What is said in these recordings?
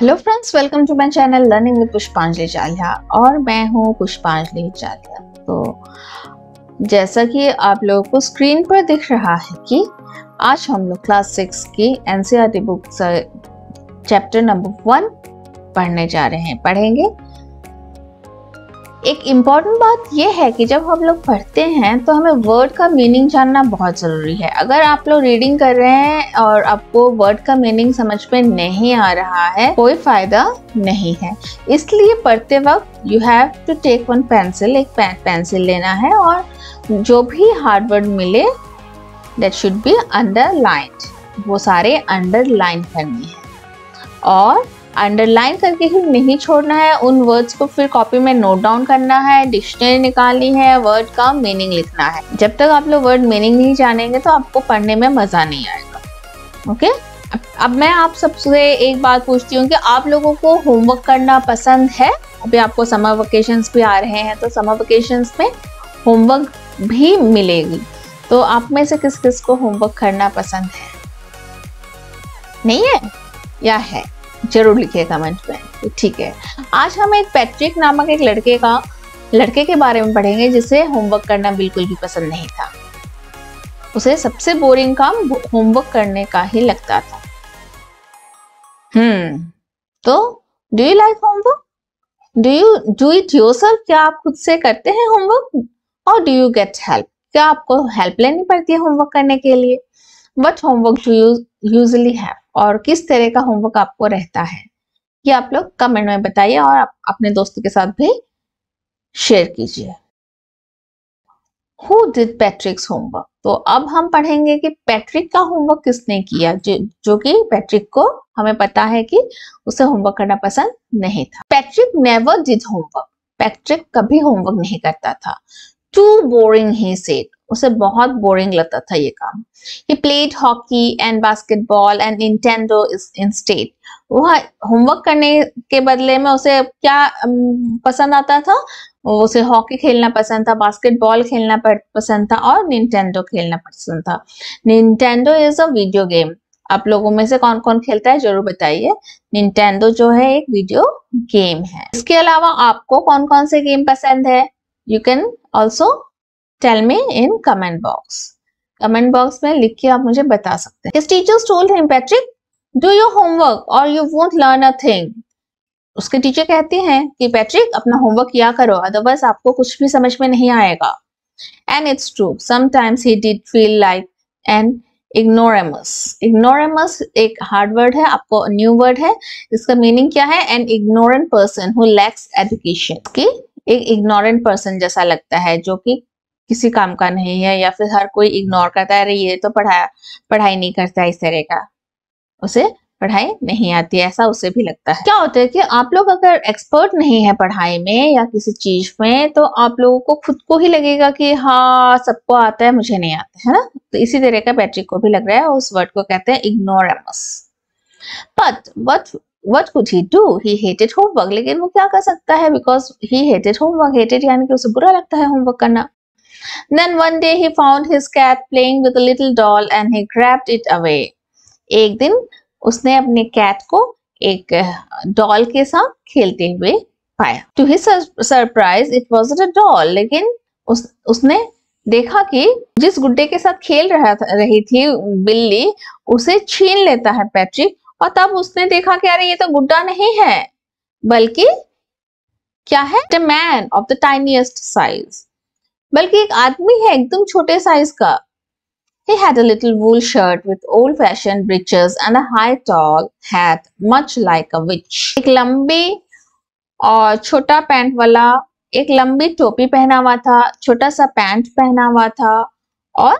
Hello friends, welcome to my channel learning with Pushpanjali Chaliya और मैं हूँ पुष्पांजलि चालिया। तो जैसा कि आप लोगों को स्क्रीन पर दिख रहा है कि आज हम लोग क्लास 6 की एनसीईआरटी बुक चैप्टर नंबर 1 पढ़ने जा रहे हैं, पढ़ेंगे। एक इम्पॉर्टेंट बात यह है कि जब हम लोग पढ़ते हैं तो हमें वर्ड का मीनिंग जानना बहुत ज़रूरी है। अगर आप लोग रीडिंग कर रहे हैं और आपको वर्ड का मीनिंग समझ में नहीं आ रहा है, कोई फायदा नहीं है। इसलिए पढ़ते वक्त you have to take one pencil, एक पेंसिल लेना है और जो भी हार्ड वर्ड मिले दैट शुड बी अंडरलाइंड, वो सारे अंडरलाइन करने हैं और अंडरलाइन करके ही नहीं छोड़ना है। उन वर्ड्स को फिर कॉपी में नोट डाउन करना है, डिक्शनरी निकालनी है, वर्ड का मीनिंग लिखना है। जब तक आप लोग वर्ड मीनिंग नहीं जानेंगे तो आपको पढ़ने में मजा नहीं आएगा। ओके, अब मैं आप सबसे एक बात पूछती हूँ कि आप लोगों को होमवर्क करना पसंद है? अभी आपको समर वेकेशंस भी आ रहे हैं, तो समर वेकेशंस में होमवर्क भी मिलेगी। तो आप में से किस किस को होमवर्क करना पसंद है? नहीं है या है? जरूर लिखिए कमेंट में। ठीक है, आज हम एक पैट्रिक नामक एक लड़के के बारे में पढ़ेंगे जिसे होमवर्क करना बिल्कुल भी पसंद नहीं था। उसे सबसे बोरिंग काम होमवर्क करने का ही लगता था। तो do you like homework? Do it yourself? क्या आप खुद से करते हैं होमवर्क और डू यू गेट हेल्प? क्या आपको हेल्प लेनी पड़ती है होमवर्क करने के लिए? What homework do you usually have? और किस तरह का होमवर्क आपको रहता है, ये आप लोग कमेंट में बताइए और आप अपने दोस्तों के साथ भी शेयर कीजिए। Who did Patrick's homework? तो अब हम पढ़ेंगे कि पैट्रिक का होमवर्क किसने किया, जो कि पैट्रिक को हमें पता है कि उसे होमवर्क करना पसंद नहीं था। Patrick never did homework. Patrick कभी होमवर्क नहीं करता था। Too boring, he said. उसे बहुत बोरिंग लगता था ये काम। He played hockey and basketball and Nintendo instead. वह होमवर्क करने के बदले में उसे क्या पसंद आता था? उसे हॉकी खेलना पसंद था, बास्केटबॉल खेलना पसंद था और निंटेंडो खेलना पसंद था। Nintendo is a video game. आप लोगों में से कौन कौन खेलता है जरूर बताइए। निंटेंडो जो है एक वीडियो गेम है। इसके अलावा आपको कौन कौन से गेम पसंद है? You can also tell me in comment box. Comment box में लिख के आप मुझे बता सकते हैं। His teachers told him, Patrick, do your homework or you won't learn a thing. उसके टीचर कहते हैं कि पैट्रिक अपना होमवर्क किया करो, अदरवाइज आपको कुछ भी समझ में नहीं आएगा। And it's true. Sometimes he did feel like an ignoramus. Ignoramus एक हार्ड वर्ड है, आपको न्यू वर्ड है। इसका मीनिंग क्या है? An ignorant person who lacks education. कि एक इग्नोरेंट पर्सन जैसा लगता है जो कि किसी काम का नहीं है, या फिर हर कोई इग्नोर करता है, अरे ये तो पढ़ाई नहीं करता, इस तरह का, उसे पढ़ाई नहीं आती, ऐसा उसे भी लगता है। क्या होता है कि आप लोग अगर एक्सपर्ट नहीं है पढ़ाई में या किसी चीज में, तो आप लोगों को खुद को ही लगेगा कि हाँ सबको आता है, मुझे नहीं आता है ना। तो इसी तरह का पैट्रिक को भी लग रहा है, उस वर्ड को कहते हैं ignoramus. But What could he do? He hated homework. लेकिन वो क्या कर सकता है? Because he hated homework. Hated यानी कि उसे बुरा लगता है होमवर्क करना। Then one day he found his cat playing with a little doll and he grabbed it away. एक दिन उसने अपने कैट को एक डॉल के साथ खेलते हुए पाया। To his surprise, it wasn't a doll. लेकिन उसने देखा कि जिस गुड्डे के साथ खेल रही थी बिल्ली, उसे छीन लेता है पैट्रिक। और तब उसने देखा कि अरे ये तो गुड्डा नहीं है, बल्कि क्या है? The man of the tiniest size, बल्कि एक आदमी है एकदम छोटे साइज का। He had a little wool shirt with old-fashioned breeches and a high tall hat, much like a witch. एक लंबी और छोटा पैंट वाला, एक लंबी टोपी पहना हुआ था, छोटा सा पैंट पहना हुआ था और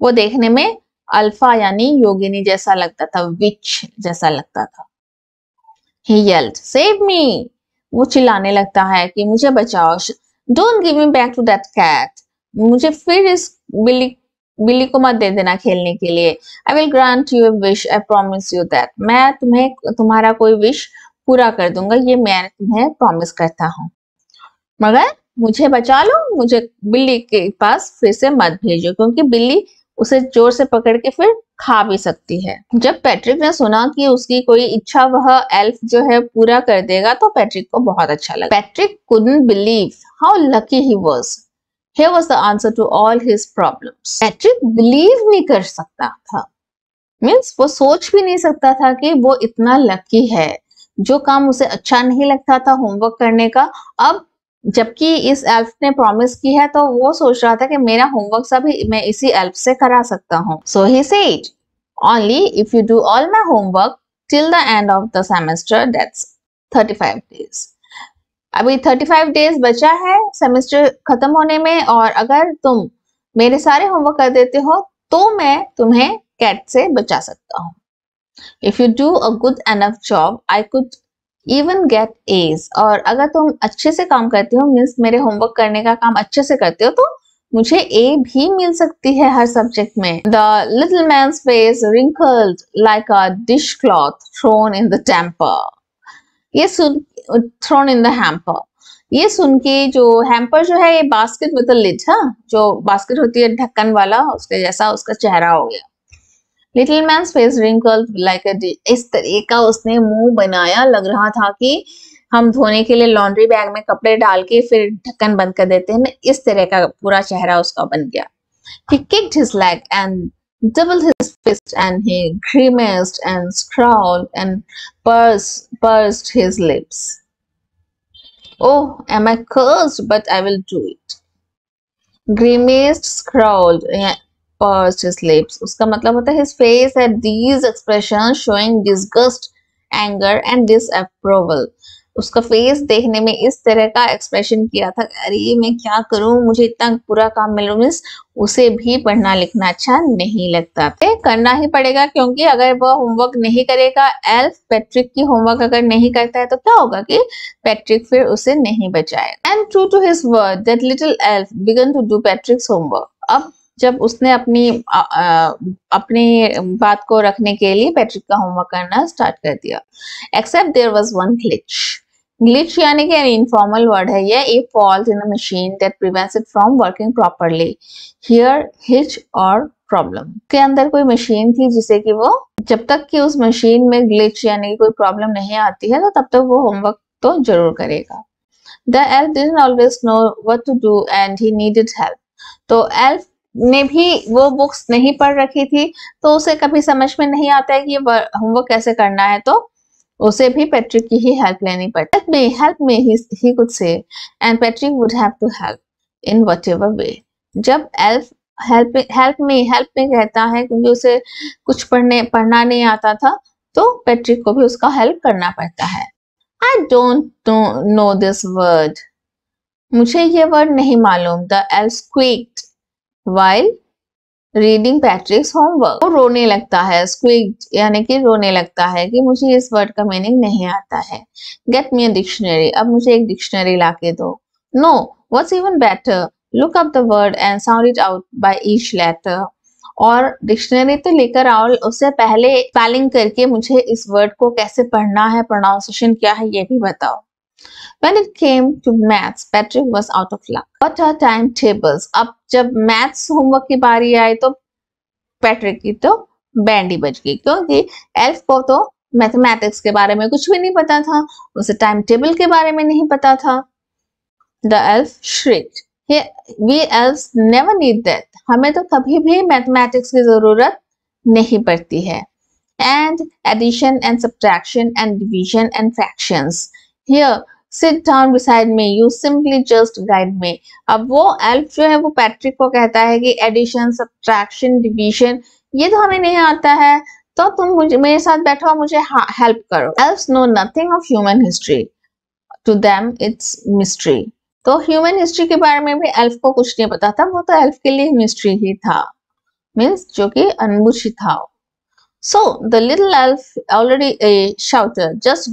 वो देखने में अल्फा यानी योगिनी जैसा लगता था, विच जैसा लगता था। He yelled, "Save me!" वो चिल्लाने लगता है कि मुझे बचाओ। Don't give me back to that cat. मुझे फिर इस बिल्ली को मत दे देना खेलने के लिए। I will grant you a wish. I promise you that. मैं तुम्हें तुम्हारा कोई विश पूरा कर दूंगा, ये मैं तुम्हें प्रॉमिस करता हूँ, मगर मुझे बचा लो, मुझे बिल्ली के पास फिर से मत भेजो। क्योंकि बिल्ली उसे जोर से पकड़ के फिर खा भी सकती है। जब पैट्रिक ने सुना कि उसकी कोई इच्छा वह एल्फ जो है पूरा कर देगा तो पैट्रिक को बहुत अच्छा लगा। Patrick couldn't believe how lucky he was. Here was the answer to all his problems. Patrick believe नहीं कर सकता था, मीन्स वो सोच भी नहीं सकता था कि वो इतना लकी है। जो काम उसे अच्छा नहीं लगता था होमवर्क करने का, अब जबकि इस एल्फ ने प्रॉमिस की है तो वो सोच रहा था कि मेरा होमवर्क सभी मैं इसी एल्फ से करा सकता हूँ। So he said, only if you do all my homework till the end of the semester, that's 35 days. अभी 35 डेज बचा है सेमेस्टर खत्म होने में, और अगर तुम मेरे सारे होमवर्क कर देते हो तो मैं तुम्हें कैट से बचा सकता हूँ। If you do a good enough job I could even get age. और अगर तुम अच्छे से काम करते हो, मीन्स मेरे होमवर्क करने का काम अच्छे से करते हो, तो मुझे ए भी मिल सकती है हर सब्जेक्ट में। The little man's face wrinkled like a dish cloth thrown in the temper. ये सुन थ्रोन इन द हैम्पर, ये सुन के जो हैम्पर जो है ये बास्केट विद अ लिड, हाँ जो बास्केट होती है ढक्कन वाला, उसके जैसा उसका चेहरा हो गया। Little man's face wrinkled like a dish, इस तरह का उसने मुंह बनाया, लग रहा था कि हम धोने के लिए लॉन्ड्री बैग में कपड़े डाल के फिर ढक्कन बंद कर देते हैं ना, इस तरह का पूरा चेहरा उसका बन गया। He kicked his leg and doubled his fist and he grimaced and scowled and pursed his lips. Oh, am I cursed? But I will do it. Grimaced, scowled, pursed his lips. उसका मतलब होता है his face had these expressions showing disgust, anger and disapproval. उसका face देखने में इस तरह का एक्सप्रेशन किया था, अरे मैं क्या करूं, मुझे इतना पूरा काम मिल रहा है। उसे भी पढ़ना लिखना अच्छा नहीं लगता था। करना ही पड़ेगा, क्योंकि अगर वह होमवर्क नहीं करेगा, एल्फ पैट्रिक की होमवर्क अगर नहीं करता है तो क्या होगा कि पैट्रिक फिर उसे नहीं बचाएगा। And true to his word that little elf began to do Patrick's homework. अब जब उसने अपनी बात को रखने के लिए पैट्रिक का होमवर्क करना स्टार्ट कर दिया। Except there was one glitch. Glitch यानी कि इनफॉर्मल वर्ड है ये, a fault in a machine that prevents it from working properly. Here hitch और प्रॉब्लम के अंदर कोई मशीन थी जिसे कि वो जब तक कि उस मशीन में ग्लिच यानी कि कोई प्रॉब्लम नहीं आती है तो तब तक वो होमवर्क तो जरूर करेगा। The elf didn't always know what to do and he needed help. तो एल्फ ने भी वो बुक्स नहीं पढ़ रखी थी, तो उसे कभी समझ में नहीं आता है कि ये होमवर्क कैसे करना है, तो उसे भी पैट्रिक की ही हेल्प लेनी पड़ती। हेल्प में he could say, and Patrick would have to help in whatever way. जब एल्फ हेल्प में कहता है क्योंकि उसे कुछ पढ़ना नहीं आता था, तो पैट्रिक को भी उसका हेल्प करना पड़ता है। I don't know this word, मुझे ये वर्ड नहीं मालूम। The elf squeaked while reading Patrick's homework। वो रोने लगता है, squeaked यानी कि रोने लगता है कि मुझे इस वर्ड का मीनिंग नहीं आता है। Get me a dictionary, अब मुझे एक डिक्शनरी लाके दो। No, what's even better, look up the word and sound it out by each letter। और डिक्शनरी तो लेकर आओ, उससे पहले स्पेलिंग करके मुझे इस वर्ड को कैसे पढ़ना है, प्रोनाउंसिएशन क्या है ये भी बताओ। When it came to maths, Patrick was out of luck. What are timetables? अब जब मैथ्स होमवर्क की बारी आई तो पैट्रिक की तो बैंड ही बज गई, क्योंकि एल्फ को तो मैथमेटिक्स के बारे में कुछ भी नहीं पता था, उसे टाइम टेबल के बारे में नहीं पता था। The elf shrieked, "We elves never need that." हमें तो कभी भी मैथमेटिक्स की जरूरत नहीं पड़ती है। And addition and subtraction and division and fractions. Here, sit down beside me, you simply just guide me। अब वो एल्फ जो है वो पैट्रिक को कहता है कि एडिशन, सब्ट्रैक्शन, डिवीजन ये तो हमें नहीं आता है, तो तुम मुझे मेरे साथ बैठो, मुझे हेल्प करो। Elves know nothing of human history, to them it's mystery. तो ह्यूमन हिस्ट्री के बारे में भी एल्फ को कुछ नहीं पता था, वो तो एल्फ के लिए मिस्ट्री ही था, मीन्स जो कि अनबुझ ही था। So the little elf already shouted, just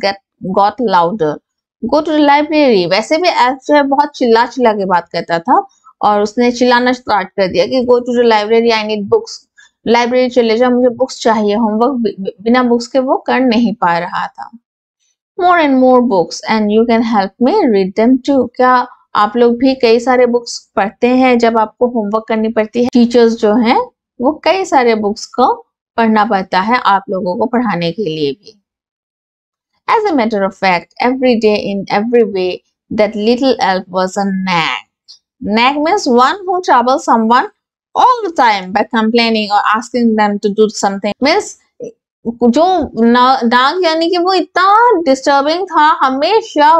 got louder. Go to the library। वैसे भी एल्फ जो है बहुत चिल्ला के बात करता था, और उसने चिल्लाना स्टार्ट कर दिया कि go to the library, I need books। Library चले जाओ, मुझे बुक्स चाहिए, होमवर्क बिना बुक्स के वो कर नहीं पा रहा था। More and more books and you can help me read them too। क्या आप लोग भी कई सारे बुक्स पढ़ते हैं जब आपको होमवर्क करनी पड़ती है? टीचर्स जो हैं वो कई सारे बुक्स को पढ़ना पड़ता है आप लोगों को पढ़ाने के लिए भी। As a matter of fact, every day in every way, that little elf was a nag. Nag means one who troubles someone all the time by complaining or asking them to do something. Means जो नाग यानी कि वो इतना disturbing था, हमेशा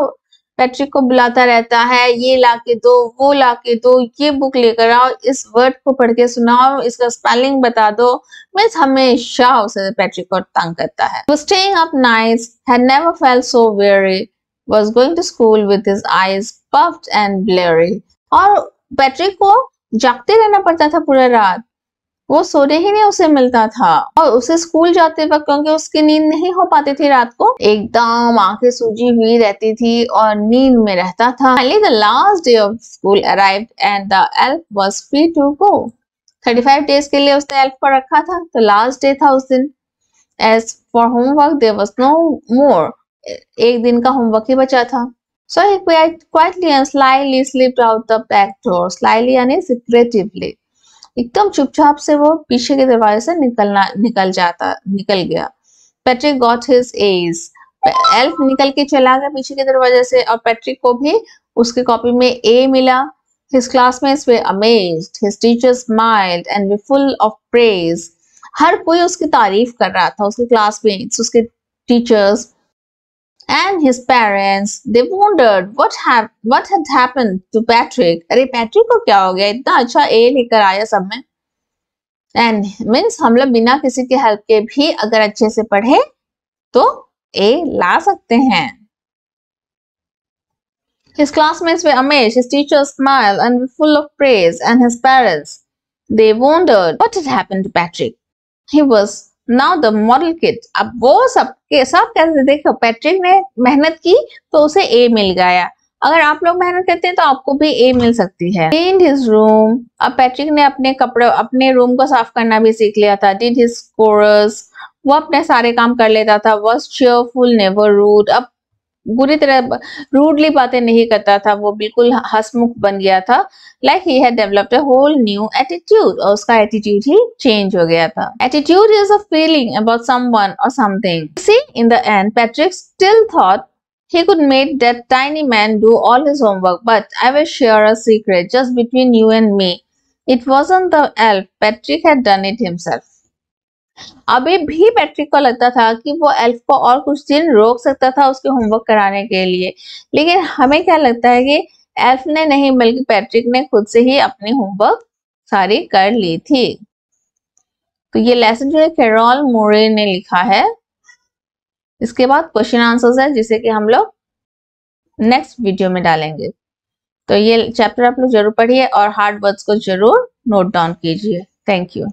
Patrick को बुलाता रहता है, ये लाके दो, वो लाके दो, ये बुक लेकर आओ, इस वर्ड को पढ़ के सुनाओ, इसका स्पेलिंग बता दो। मीन्स हमेशा उसे पैट्रिक को तंग करता है। Was staying up nights, had never felt so weary, was going to school with his eyes puffed and bleary. और पैट्रिक को जागते रहना पड़ता था पूरा रात, वो सोने ही नहीं उसे मिलता था, और उसे स्कूल जाते वक्त क्योंकि उसकी नींद नहीं हो पाती थी रात को, एकदम आंखें सूजी हुई रहती थी और नींद में रहता था। Finally the last day of school arrived and the elf was free to go. 35 days के लिए उसने एल्फ को रखा था, तो लास्ट डे था उस दिन। As for homework there was no more. एक दिन का होमवर्क ही बचा था। So he quietly and slyly slipped out the back door. Slyly यानी secretively, एकदम चुपचाप से वो पीछे के दरवाजे से निकल गया। Patrick got his age, elf निकल के चला गया पीछे के दरवाजे से, और पैट्रिक को भी उसकी कॉपी में ए मिला। His classmates were amazed, his teachers smiled and were full of praise. हर कोई उसकी तारीफ कर रहा था, उसके क्लासमेट्स, उसके teachers, and his parents. They wondered what had happened to Patrick. अरे पैट्रिक को क्या हो गया, इतना अच्छा ए लेकर आया सब में। And means हम लोग बिना किसी के हेल्प के भी अगर अच्छे से पढ़े तो ए ला सकते हैं। His classmates were amazed, his teachers smiled and were full of praise, and his parents, they wondered what had happened to Patrick. He was now the model kid. अब वो सब कहते, देखो पैट्रिक ने मेहनत की तो उसे ए मिल गया, अगर आप लोग मेहनत करते हैं तो आपको भी ए मिल सकती है। Cleaned his room. अब पैट्रिक ने अपने रूम को साफ करना भी सीख लिया था। Did his chores. वो अपने सारे काम कर लेता था। Was cheerful, never rude. अब बुरी तरह रूडली बातें नहीं करता था, वो बिल्कुल हंसमुख बन गया था। Like he had developed a whole new attitude. और उसका एटीट्यूड ही चेंज हो गया था। Attitude is a feeling about someone or something. See, in the end, Patrick still thought he could make that tiny man do all his homework, but I will share a secret just between you and me. It wasn't the elf. Patrick had done it himself. अभी भी Patrick को लगता था कि वो elf को और कुछ दिन रोक सकता था उसके होमवर्क कराने के लिए, लेकिन हमें क्या लगता है कि एल्फ ने नहीं बल्कि पैट्रिक ने खुद से ही अपनी होमवर्क सारी कर ली थी। तो ये लेसन जो है कैरोल मोरे ने लिखा है। इसके बाद क्वेश्चन आंसर्स है जिसे कि हम लोग नेक्स्ट वीडियो में डालेंगे। तो ये चैप्टर आप लोग जरूर पढ़िए और हार्ड वर्ड्स को जरूर नोट डाउन कीजिए। Thank you.